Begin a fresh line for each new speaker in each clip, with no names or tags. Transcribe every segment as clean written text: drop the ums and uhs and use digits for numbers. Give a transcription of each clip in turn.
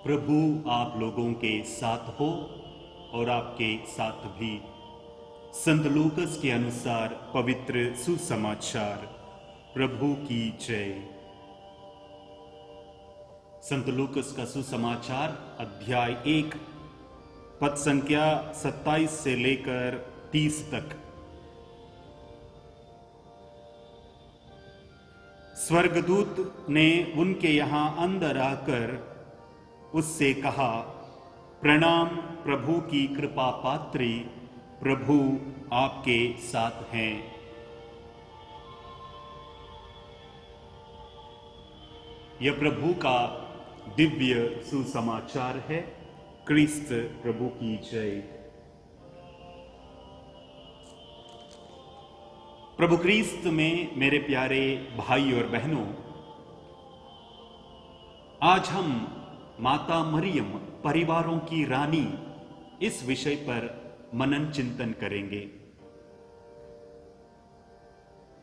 प्रभु आप लोगों के साथ हो और आपके साथ भी। संत लूकस के अनुसार पवित्र सुसमाचार। प्रभु की जय। संत लूकस का सुसमाचार अध्याय 1 पद संख्या 27 से लेकर 30 तक। स्वर्गदूत ने उनके यहां अंदर आकर उससे कहा, प्रणाम प्रभु की कृपा पात्री, प्रभु आपके साथ हैं। यह प्रभु का दिव्य सुसमाचार है। क्रिस्त प्रभु की जय। प्रभु क्रिस्त में मेरे प्यारे भाई और बहनों, आज हम माता मरियम परिवारों की रानी इस विषय पर मनन चिंतन करेंगे।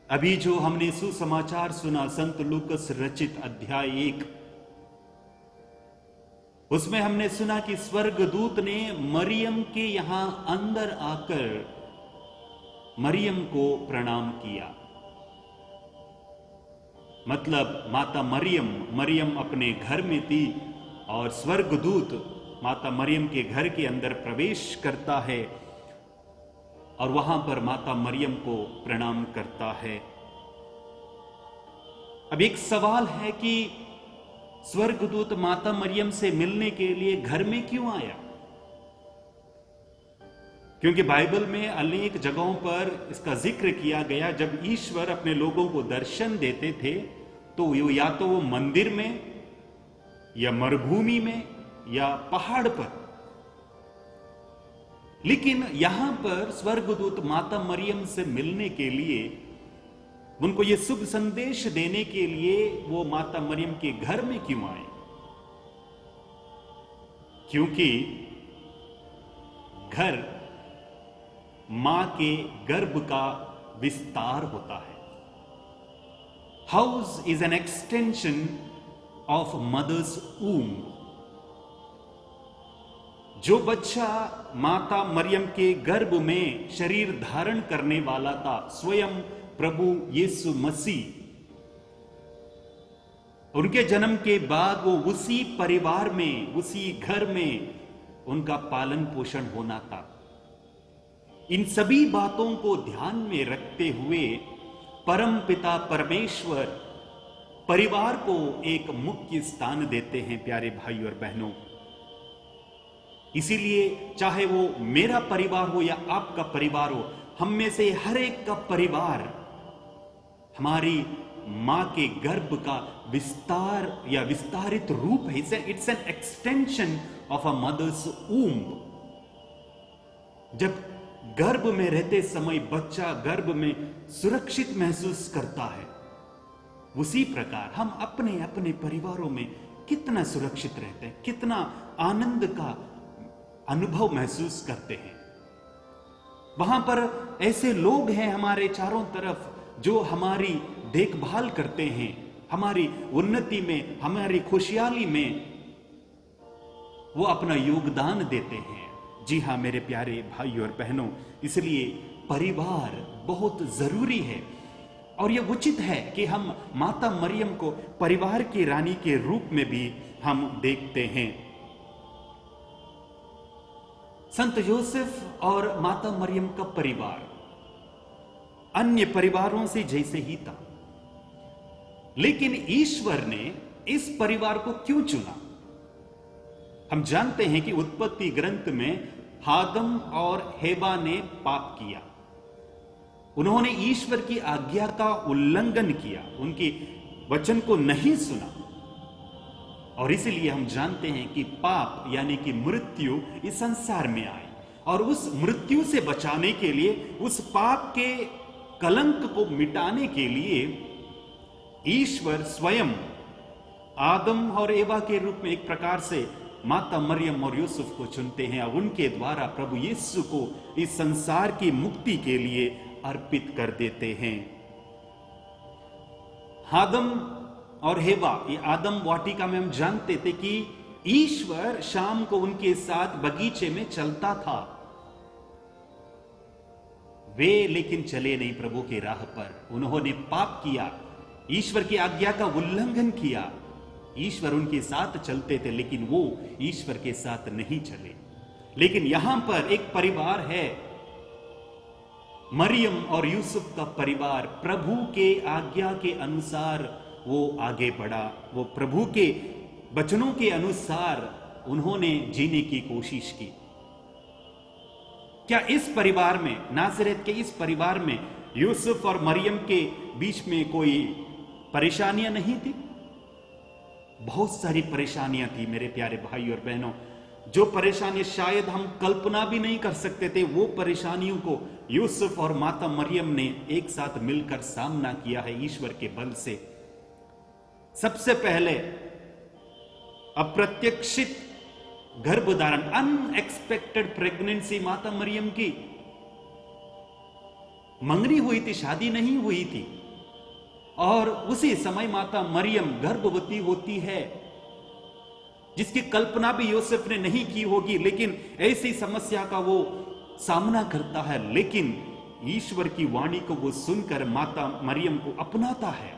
अभी जो हमने सुसमाचार सुना संत लूकस रचित अध्याय 1, उसमें हमने सुना कि स्वर्गदूत ने मरियम के यहां अंदर आकर मरियम को प्रणाम किया। मतलब माता मरियम अपने घर में थी और स्वर्गदूत माता मरियम के घर के अंदर प्रवेश करता है और वहां पर माता मरियम को प्रणाम करता है। अब एक सवाल है कि स्वर्गदूत माता मरियम से मिलने के लिए घर में क्यों आया? क्योंकि बाइबल में अनेक जगहों पर इसका जिक्र किया गया, जब ईश्वर अपने लोगों को दर्शन देते थे तो या तो वो मंदिर में या मरुभूमि में या पहाड़ पर। लेकिन यहां पर स्वर्गदूत माता मरियम से मिलने के लिए, उनको यह शुभ संदेश देने के लिए वो माता मरियम के घर में क्यों आए? क्योंकि घर मां के गर्भ का विस्तार होता है। House is an extension of mother's womb. जो बच्चा माता मरियम के गर्भ में शरीर धारण करने वाला था, स्वयं प्रभु यीशु मसीह, उनके जन्म के बाद वो उसी परिवार में, उसी घर में उनका पालन पोषण होना था। इन सभी बातों को ध्यान में रखते हुए परम पिता परमेश्वर परिवार को एक मुख्य स्थान देते हैं। प्यारे भाई और बहनों, इसीलिए चाहे वो मेरा परिवार हो या आपका परिवार हो, हम में से हर एक का परिवार हमारी मां के गर्भ का विस्तार या विस्तारित रूप है। It's an extension of a mother's womb. जब गर्भ में रहते समय बच्चा गर्भ में सुरक्षित महसूस करता है, उसी प्रकार हम अपने अपने परिवारों में कितना सुरक्षित रहते हैं, कितना आनंद का अनुभव महसूस करते हैं। वहां पर ऐसे लोग हैं हमारे चारों तरफ जो हमारी देखभाल करते हैं, हमारी उन्नति में, हमारी खुशहाली में वो अपना योगदान देते हैं। जी हां मेरे प्यारे भाई और बहनों, इसलिए परिवार बहुत जरूरी है और यह उचित है कि हम माता मरियम को परिवार की रानी के रूप में भी हम देखते हैं। संत योसेफ और माता मरियम का परिवार अन्य परिवारों से जैसे ही था, लेकिन ईश्वर ने इस परिवार को क्यों चुना? हम जानते हैं कि उत्पत्ति ग्रंथ में आदम और हेवा ने पाप किया। उन्होंने ईश्वर की आज्ञा का उल्लंघन किया, उनके वचन को नहीं सुना और इसलिए हम जानते हैं कि पाप यानी कि मृत्यु इस संसार में आई और उस मृत्यु से बचाने के लिए, उस पाप के कलंक को मिटाने के लिए ईश्वर स्वयं आदम और एवा के रूप में एक प्रकार से माता मरियम और यूसुफ को चुनते हैं और उनके द्वारा प्रभु यीशु को इस संसार की मुक्ति के लिए अर्पित कर देते हैं। आदम और हेवा, ये आदम वाटिका में हम जानते थे कि ईश्वर शाम को उनके साथ बगीचे में चलता था। वे लेकिन चले नहीं प्रभु की राह पर, उन्होंने पाप किया, ईश्वर की आज्ञा का उल्लंघन किया। ईश्वर उनके साथ चलते थे लेकिन वो ईश्वर के साथ नहीं चले। लेकिन यहां पर एक परिवार है, मरियम और यूसुफ का परिवार, प्रभु के आज्ञा के अनुसार वो आगे बढ़ा, वो प्रभु के वचनों के अनुसार उन्होंने जीने की कोशिश की। क्या इस परिवार में, नाज़रेत के इस परिवार में यूसुफ और मरियम के बीच में कोई परेशानियां नहीं थी? बहुत सारी परेशानियां थी मेरे प्यारे भाई और बहनों। जो परेशानियां शायद हम कल्पना भी नहीं कर सकते थे, वो परेशानियों को यूसुफ और माता मरियम ने एक साथ मिलकर सामना किया है ईश्वर के बल से। सबसे पहले अप्रत्याशित गर्भधारण, अनएक्सपेक्टेड प्रेगनेंसी माता मरियम की। मंगनी हुई थी, शादी नहीं हुई थी, और उसी समय माता मरियम गर्भवती होती है, जिसकी कल्पना भी यूसुफ ने नहीं की होगी। लेकिन ऐसी समस्या का वो सामना करता है, लेकिन ईश्वर की वाणी को वो सुनकर माता मरियम को अपनाता है।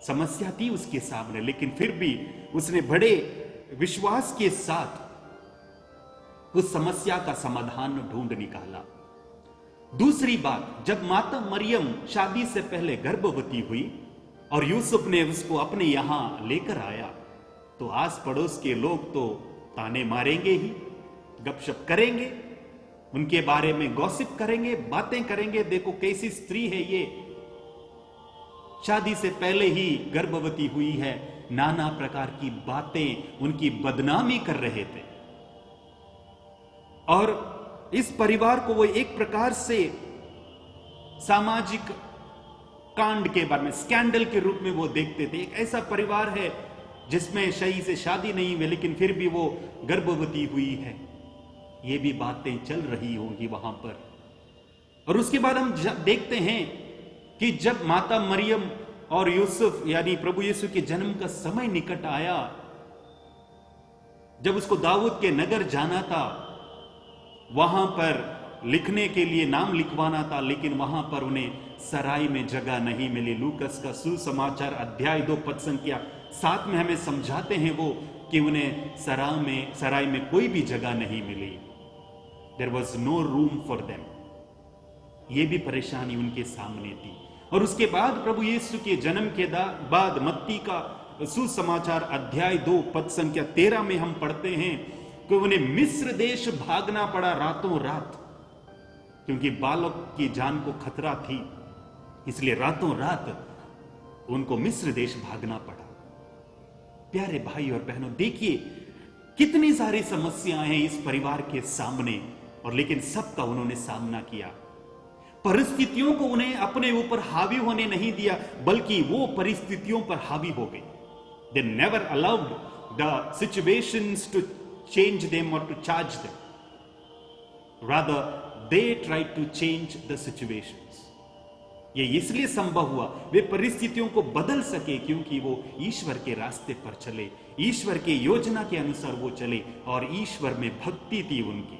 समस्या थी उसके सामने, लेकिन फिर भी उसने बड़े विश्वास के साथ उस समस्या का समाधान ढूंढ निकाला। दूसरी बात, जब माता मरियम शादी से पहले गर्भवती हुई और यूसुफ ने उसको अपने यहां लेकर आया, तो आस पड़ोस के लोग तो ताने मारेंगे ही, गपशप करेंगे, उनके बारे में गॉसिप करेंगे, बातें करेंगे, देखो कैसी स्त्री है ये, शादी से पहले ही गर्भवती हुई है, नाना प्रकार की बातें उनकी बदनामी कर रहे थे। और इस परिवार को वो एक प्रकार से सामाजिक कांड के बारे में, स्कैंडल के रूप में वो देखते थे। एक ऐसा परिवार है जिसमें सही से शादी नहीं हुई लेकिन फिर भी वो गर्भवती हुई है, ये भी बातें चल रही होंगी वहां पर। और उसके बाद हम देखते हैं कि जब माता मरियम और यूसुफ यानी प्रभु यीशु के जन्म का समय निकट आया, जब उसको दाऊद के नगर जाना था, वहां पर लिखने के लिए नाम लिखवाना था, लेकिन वहां पर उन्हें सराय में जगह नहीं मिली। लूकस का सुसमाचार अध्याय 2 पद संख्या 7 में हमें समझाते हैं वो कि उन्हें सराय में कोई भी जगह नहीं मिली। There was no room for them. ये भी परेशानी उनके सामने थी। और उसके बाद प्रभु यीशु के जन्म के बाद मत्ती का सुसमाचार अध्याय 2 पद संख्या 13 में हम पढ़ते हैं कि उन्हें मिस्र देश भागना पड़ा रातों रात, क्योंकि बालक की जान को खतरा थी, इसलिए रातों रात उनको मिस्र देश भागना पड़ा। प्यारे भाई और बहनों, देखिए कितनी सारी समस्याएं हैं इस परिवार के सामने, और लेकिन सबका उन्होंने सामना किया। परिस्थितियों को उन्हें अपने ऊपर हावी होने नहीं दिया, बल्कि वो परिस्थितियों पर हावी हो गए। They never allowed the situations to change them or to charge them. Rather, they tried to change the situations. ये इसलिए संभव हुआ, वे परिस्थितियों को बदल सके क्योंकि वो ईश्वर के रास्ते पर चले, ईश्वर के योजना के अनुसार वो चले, और ईश्वर में भक्ति थी उनकी,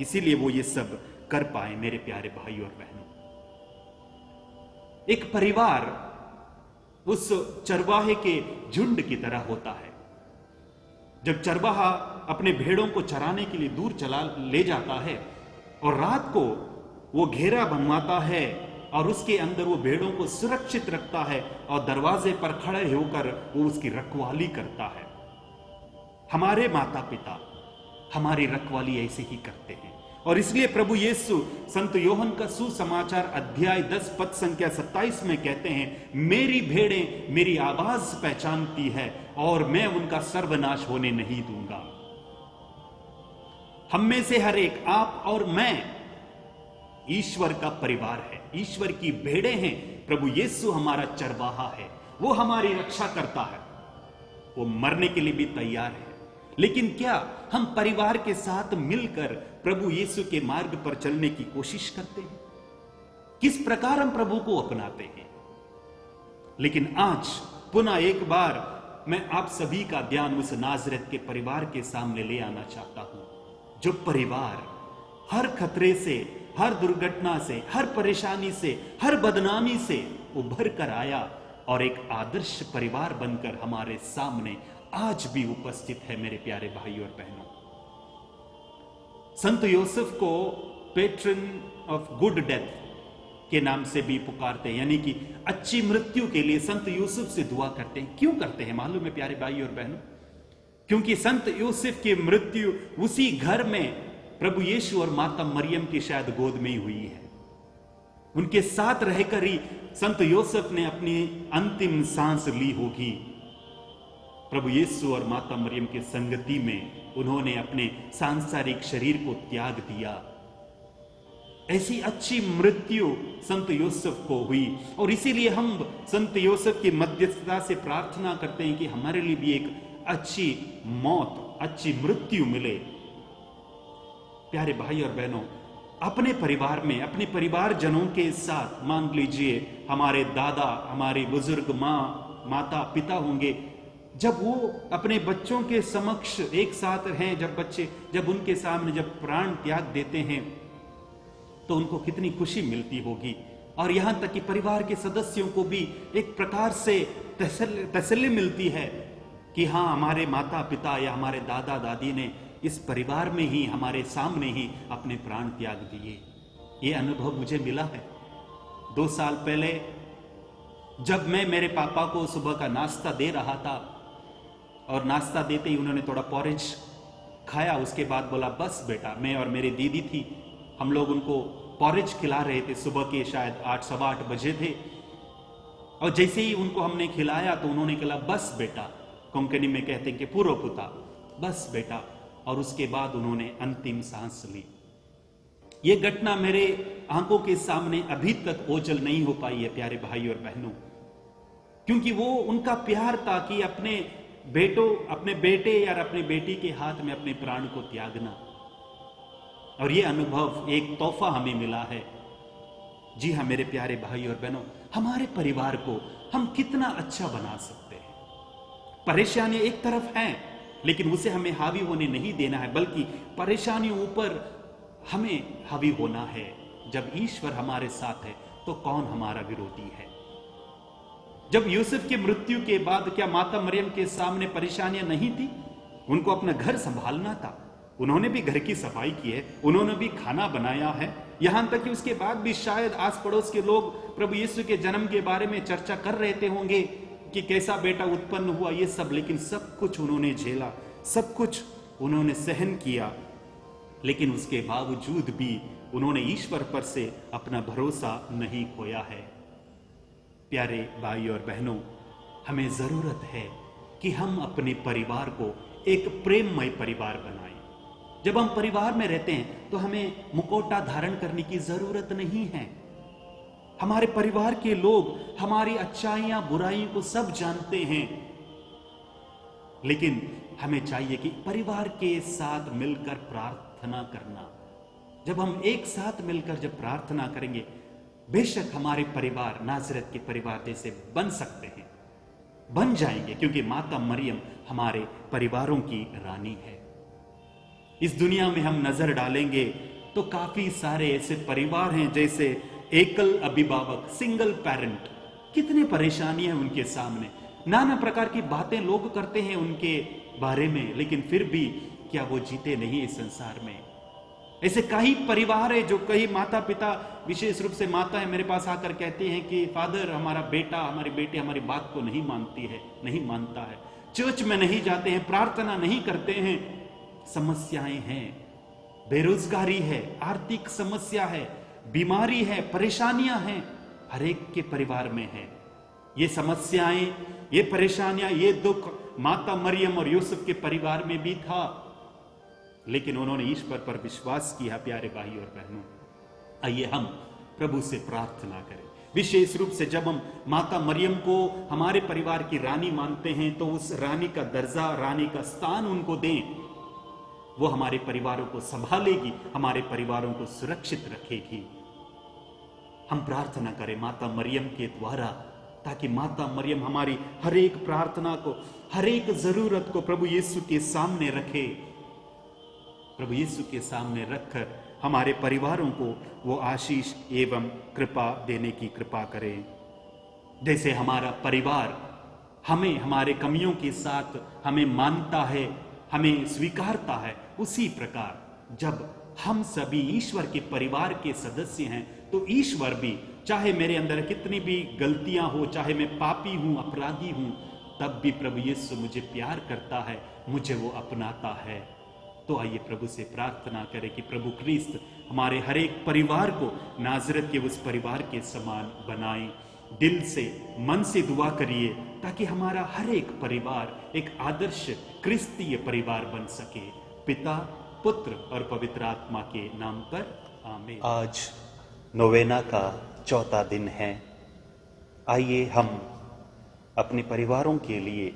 इसीलिए वो ये सब कर पाए। मेरे प्यारे भाई और बहनों, एक परिवार उस चरवाहे के झुंड की तरह होता है। जब चरवाहा अपने भेड़ों को चराने के लिए दूर चला ले जाता है और रात को वो घेरा बनवाता है और उसके अंदर वो भेड़ों को सुरक्षित रखता है और दरवाजे पर खड़े होकर वो उसकी रखवाली करता है। हमारे माता पिता हमारी रखवाली ऐसे ही करते हैं, और इसलिए प्रभु यीशु संत योहन का सुसमाचार अध्याय 10 पद संख्या 27 में कहते हैं, मेरी भेड़ें मेरी आवाज पहचानती है और मैं उनका सर्वनाश होने नहीं दूंगा। हम में से हर एक, आप और मैं, ईश्वर का परिवार है, ईश्वर की भेड़ें हैं। प्रभु यीशु हमारा चरवाहा है, वो हमारी रक्षा करता है, वो मरने के लिए भी तैयार है। लेकिन क्या हम परिवार के साथ मिलकर प्रभु यीशु के मार्ग पर चलने की कोशिश करते हैं? किस प्रकार हम प्रभु को अपनाते हैं? लेकिन आज पुनः एक बार मैं आप सभी का ध्यान उस नाज़रेत के परिवार के सामने ले आना चाहता हूं, जो परिवार हर खतरे से, हर दुर्घटना से, हर परेशानी से, हर बदनामी से उभर कर आया और एक आदर्श परिवार बनकर हमारे सामने आज भी उपस्थित है। मेरे प्यारे भाई और बहनों, संत यूसुफ को पेट्रन ऑफ गुड डेथ के नाम से भी पुकारते हैं, यानी कि अच्छी मृत्यु के लिए संत यूसुफ से दुआ करते हैं। क्यों करते हैं मालूम है प्यारे भाई और बहनों? क्योंकि संत यूसुफ की मृत्यु उसी घर में प्रभु यीशु और माता मरियम की शायद गोद में ही हुई है। उनके साथ रहकर ही संत यूसुफ ने अपनी अंतिम सांस ली होगी। प्रभु यीशु और माता मरियम की संगति में उन्होंने अपने सांसारिक शरीर को त्याग दिया। ऐसी अच्छी मृत्यु संत यूसुफ को हुई और इसीलिए हम संत यूसुफ की मध्यस्थता से प्रार्थना करते हैं कि हमारे लिए भी एक अच्छी मौत, अच्छी मृत्यु मिले। प्यारे भाई और बहनों, अपने परिवार में, अपने परिवारजनों के साथ, मान लीजिए हमारे दादा, हमारे बुजुर्ग माँ, माता, पिता होंगे, जब वो अपने बच्चों के समक्ष एक साथ हैं, जब उनके सामने जब प्राण त्याग देते हैं तो उनको कितनी खुशी मिलती होगी। और यहां तक कि परिवार के सदस्यों को भी एक प्रकार से तसल्ली मिलती है कि हाँ, हमारे माता पिता या हमारे दादा दादी ने इस परिवार में ही, हमारे सामने ही अपने प्राण त्याग दिए। ये अनुभव मुझे मिला है। 2 साल पहले जब मैं मेरे पापा को सुबह का नाश्ता दे रहा था और नाश्ता देते ही उन्होंने थोड़ा पॉरेज खाया, उसके बाद बोला बस बेटा। मैं और मेरी दीदी थी, हम लोग उनको पॉरेज खिला रहे थे। सुबह के शायद 8, सवा 8 बजे थे और जैसे ही उनको हमने खिलाया तो उन्होंने कहा बस बेटा, कोंकणी में कहते हैं कि पूरो पुता, बस बेटा। और उसके बाद उन्होंने अंतिम सांस ली। यह घटना मेरे आंखों के सामने अभी तक ओझल नहीं हो पाई है प्यारे भाई और बहनों, क्योंकि वो उनका प्यार था कि अपने बेटे या अपने बेटी के हाथ में अपने प्राण को त्यागना। और ये अनुभव एक तोहफा हमें मिला है। जी हाँ मेरे प्यारे भाई और बहनों, हमारे परिवार को हम कितना अच्छा बना सकते हैं। परेशानियां एक तरफ हैं, लेकिन उसे हमें हावी होने नहीं देना है, बल्कि परेशानियों ऊपर हमें हावी होना है। जब ईश्वर हमारे साथ है तो कौन हमारा विरोधी है? जब यूसुफ की मृत्यु के बाद क्या माता मरियम के सामने परेशानियां नहीं थी? उनको अपना घर संभालना था, उन्होंने भी घर की सफाई की है, उन्होंने भी खाना बनाया है। यहां तक कि उसके बाद भी शायद आस पड़ोस के लोग प्रभु यीशु के जन्म के बारे में चर्चा कर रहे होंगे कि कैसा बेटा उत्पन्न हुआ, ये सब। लेकिन सब कुछ उन्होंने झेला, सब कुछ उन्होंने सहन किया, लेकिन उसके बावजूद भी उन्होंने ईश्वर पर से अपना भरोसा नहीं खोया है। प्यारे भाई और बहनों, हमें जरूरत है कि हम अपने परिवार को एक प्रेममय परिवार बनाएं। जब हम परिवार में रहते हैं तो हमें मुखौटा धारण करने की जरूरत नहीं है। हमारे परिवार के लोग हमारी अच्छाइयां बुराइयों को सब जानते हैं, लेकिन हमें चाहिए कि परिवार के साथ मिलकर प्रार्थना करना। जब हम एक साथ मिलकर जब प्रार्थना करेंगे, बेशक हमारे परिवार नाज़रेत के परिवार जैसे बन सकते हैं, बन जाएंगे, क्योंकि माता मरियम हमारे परिवारों की रानी है। इस दुनिया में हम नजर डालेंगे तो काफी सारे ऐसे परिवार हैं जैसे एकल अभिभावक, सिंगल पेरेंट। कितने परेशानियां हैं उनके सामने, नाना प्रकार की बातें लोग करते हैं उनके बारे में, लेकिन फिर भी क्या वो जीते नहीं इस संसार में? ऐसे कई परिवार है जो कई माता पिता, विशेष रूप से माता है, मेरे पास आकर कहते हैं कि फादर, हमारा बेटा, हमारी बेटी हमारी बात को नहीं मानती है, नहीं मानता है, चर्च में नहीं जाते हैं, प्रार्थना नहीं करते हैं। समस्याएं हैं, बेरोजगारी है, आर्थिक समस्या है, बीमारी है, परेशानियां हैं, हर एक के परिवार में है। ये समस्याएं, ये परेशानियां, ये दुख माता मरियम और यूसुफ के परिवार में भी था, लेकिन उन्होंने ईश्वर पर विश्वास किया। प्यारे भाई और बहनों, आइए हम प्रभु से प्रार्थना करें। विशेष रूप से जब हम माता मरियम को हमारे परिवार की रानी मानते हैं तो उस रानी का दर्जा, रानी का स्थान उनको दें। वो हमारे परिवारों को संभालेगी, हमारे परिवारों को सुरक्षित रखेगी। हम प्रार्थना करें माता मरियम के द्वारा ताकि माता मरियम हमारी हर एक प्रार्थना को, हर एक जरूरत को प्रभु यीशु के सामने रखे, प्रभु यीशु के सामने रखकर हमारे परिवारों को वो आशीष एवं कृपा देने की कृपा करें। जैसे हमारा परिवार हमें हमारे कमियों के साथ हमें मानता है, हमें स्वीकारता है, उसी प्रकार जब हम सभी ईश्वर के परिवार के सदस्य हैं तो ईश्वर भी, चाहे मेरे अंदर कितनी भी गलतियां हो, चाहे मैं पापी हूं, अपराधी हूं, तब भी प्रभु यीशु मुझे प्यार करता है, मुझे वो अपनाता है। तो आइए प्रभु से प्रार्थना करें कि प्रभु क्रिस्त हमारे हर एक परिवार को नाजरत के उस परिवार के समान बनाए। दिल से, मन से दुआ करिए ताकि हमारा हर एक परिवार एक आदर्श क्रिस्तीय परिवार बन सके। पिता, पुत्र और पवित्र आत्मा के नाम पर आमीन।
आज नोवेना का चौथा दिन है। आइए हम अपने परिवारों के लिए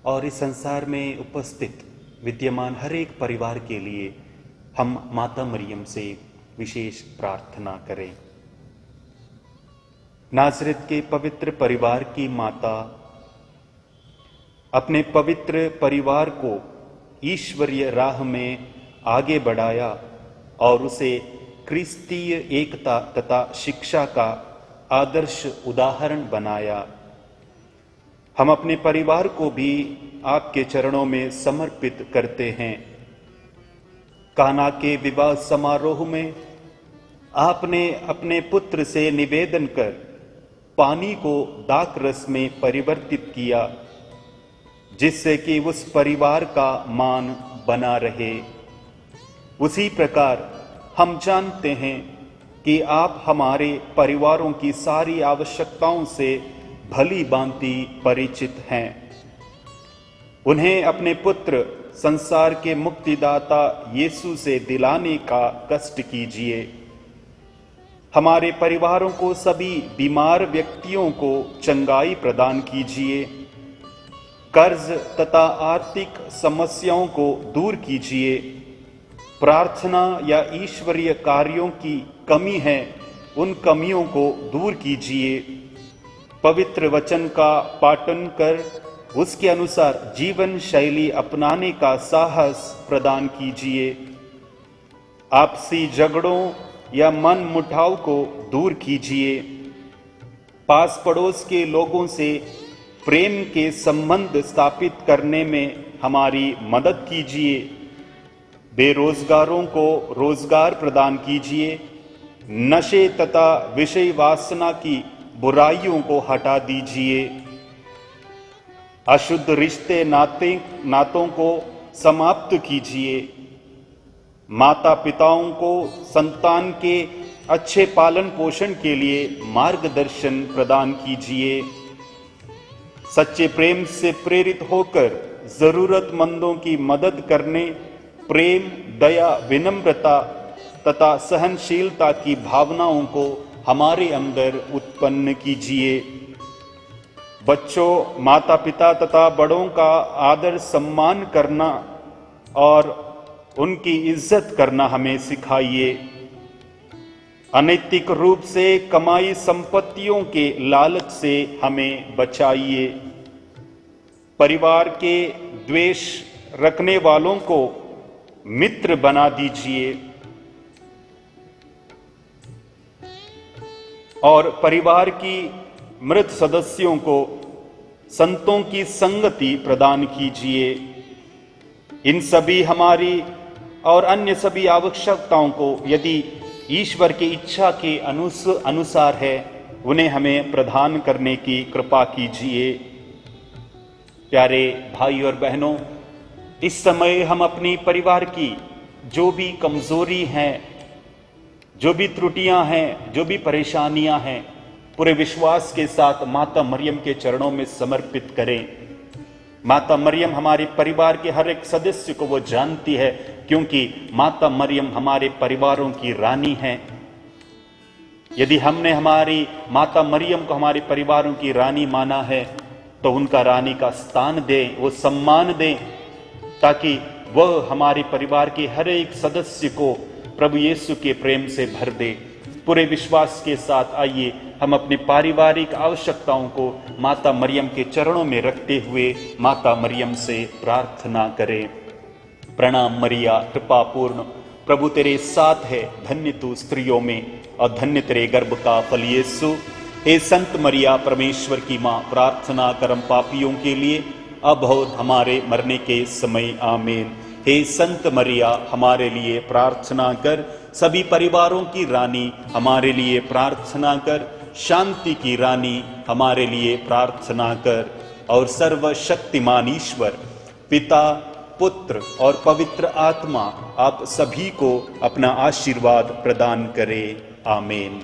और इस संसार में उपस्थित विद्यमान हर एक परिवार के लिए हम माता मरियम से विशेष प्रार्थना करें। नाज़रेत के पवित्र परिवार की माता अपने पवित्र परिवार को ईश्वरीय राह में आगे बढ़ाया और उसे क्रिस्तीय एकता तथा शिक्षा का आदर्श उदाहरण बनाया। हम अपने परिवार को भी आपके चरणों में समर्पित करते हैं। काना के विवाह समारोह में आपने अपने पुत्र से निवेदन कर पानी को दाख रस में परिवर्तित किया, जिससे कि उस परिवार का मान बना रहे। उसी प्रकार हम जानते हैं कि आप हमारे परिवारों की सारी आवश्यकताओं से भली भांति परिचित हैं। उन्हें अपने पुत्र संसार के मुक्तिदाता यीशु से दिलाने का कष्ट कीजिए। हमारे परिवारों को, सभी बीमार व्यक्तियों को चंगाई प्रदान कीजिए। कर्ज तथा आर्थिक समस्याओं को दूर कीजिए। प्रार्थना या ईश्वरीय कार्यों की कमी है, उन कमियों को दूर कीजिए। पवित्र वचन का पाठन कर उसके अनुसार जीवन शैली अपनाने का साहस प्रदान कीजिए। आपसी झगड़ों या मन मुटाव को दूर कीजिए। पास पड़ोस के लोगों से प्रेम के संबंध स्थापित करने में हमारी मदद कीजिए। बेरोजगारों को रोजगार प्रदान कीजिए। नशे तथा विषय वासना की बुराइयों को हटा दीजिए। अशुद्ध रिश्ते नातों को समाप्त कीजिए। माता पिताओं को संतान के अच्छे पालन पोषण के लिए मार्गदर्शन प्रदान कीजिए। सच्चे प्रेम से प्रेरित होकर जरूरतमंदों की मदद करने, प्रेम, दया, विनम्रता तथा सहनशीलता की भावनाओं को हमारे अंदर उत्पन्न कीजिए। बच्चों, माता पिता तथा बड़ों का आदर सम्मान करना और उनकी इज्जत करना हमें सिखाइए। अनैतिक रूप से कमाई संपत्तियों के लालच से हमें बचाइए। परिवार के द्वेष रखने वालों को मित्र बना दीजिए और परिवार की मृत सदस्यों को संतों की संगति प्रदान कीजिए। इन सभी हमारी और अन्य सभी आवश्यकताओं को यदि ईश्वर की इच्छा के अनुसार है, उन्हें हमें प्रदान करने की कृपा कीजिए। प्यारे भाई और बहनों, इस समय हम अपनी परिवार की जो भी कमजोरी हैं, जो भी त्रुटियां हैं, जो भी परेशानियां हैं, पूरे विश्वास के साथ माता मरियम के चरणों में समर्पित करें। माता मरियम हमारे परिवार के हर एक सदस्य को वो जानती है, क्योंकि माता मरियम हमारे परिवारों की रानी है। यदि हमने हमारी माता मरियम को हमारे परिवारों की रानी माना है, तो उनका रानी का स्थान दें, वो सम्मान दें, ताकि वह हमारे परिवार के हर एक सदस्य को प्रभु यीशु के प्रेम से भर दे। पूरे विश्वास के साथ आइए हम अपनी पारिवारिक आवश्यकताओं को माता मरियम के चरणों में रखते हुए माता मरियम से प्रार्थना करें। प्रणाम मरिया, कृपा पूर्ण, प्रभु तेरे साथ है, धन्य तू स्त्रियों में और धन्य तेरे गर्भ का फल यीशु। हे संत मरिया, परमेश्वर की माँ, प्रार्थना करम पापियों के लिए अब और हमारे मरने के समय, आमीन। हे संत मरिया, हमारे लिए प्रार्थना कर। सभी परिवारों की रानी, हमारे लिए प्रार्थना कर। शांति की रानी, हमारे लिए प्रार्थना कर। और सर्वशक्तिमान ईश्वर पिता, पुत्र और पवित्र आत्मा आप सभी को अपना आशीर्वाद प्रदान करे, आमीन।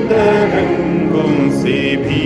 तरंगों से भी